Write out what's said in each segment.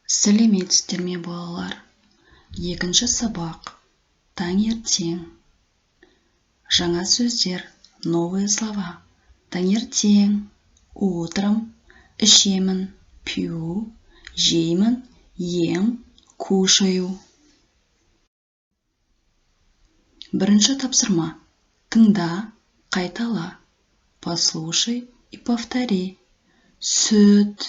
Сәлеметсіздер ме балалар? Екінші сабақ. Таңертең. Жаңа сөздер. Новые слова. Таңертең. Утром. Ішемін. Пью. Жеймін. Ем. Кушаю. Бірінші тапсырма. Тыңда, қайтала. Послушай и повтори. Сүт.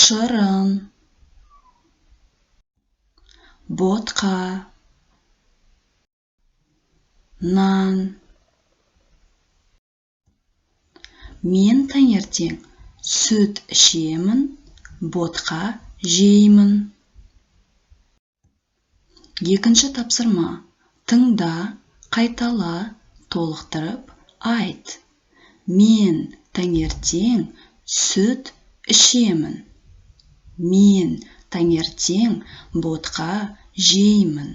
Шырын. Ботқа. Нан. Мен таңертең сүт ішемін, ботқа жеймін. Екінші тапсырма. Тыңда, қайтала, толықтырып айт. Мен таңертең сүт ішемін. Мен таңертең ботқа жеймін.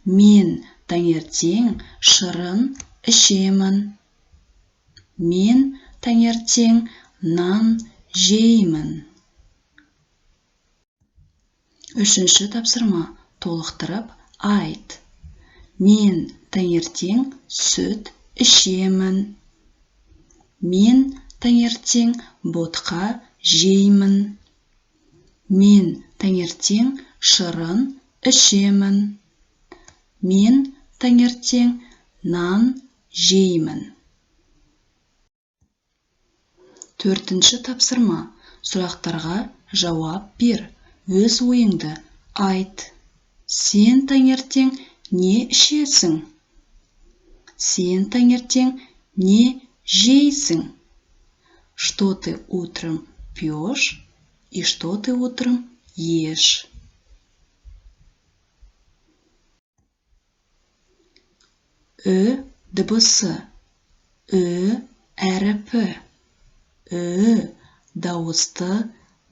Мен таңертең шырын ішемін. Мен таңертең нан жеймін. Үшінші тапсырма. Толықтырып айт. Мен таңертең сүт ішемін. Мен таңертең ботқа жеймін. Мен таңертең шырын ішемін. Мен таңертең нан жеймін. Төртінші тапсырма. Сұрақтарға жауап бер. Өз ойыңды айт. Сен таңертең не ішесің? Сен таңертең не жейсің? Что ты утром пьешь и что ты утром ешь? Ү дыбысы. Ү әріпі. Ү дауысты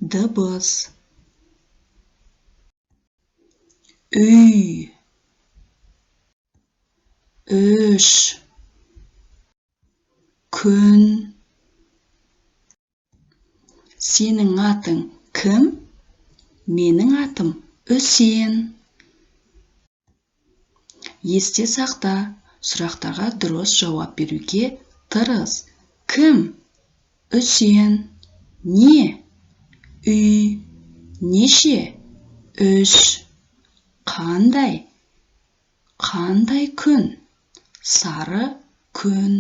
дыбыс. Үй. Үш. Күн. Сенің атың кім? Менің атым Үсен. Есте сақта, сұрақтарға дұрыс жауап беруге тырыс. Кім? Үсен. Не? Үй. Неше? Үш. Қандай? Қандай күн? Сары күн.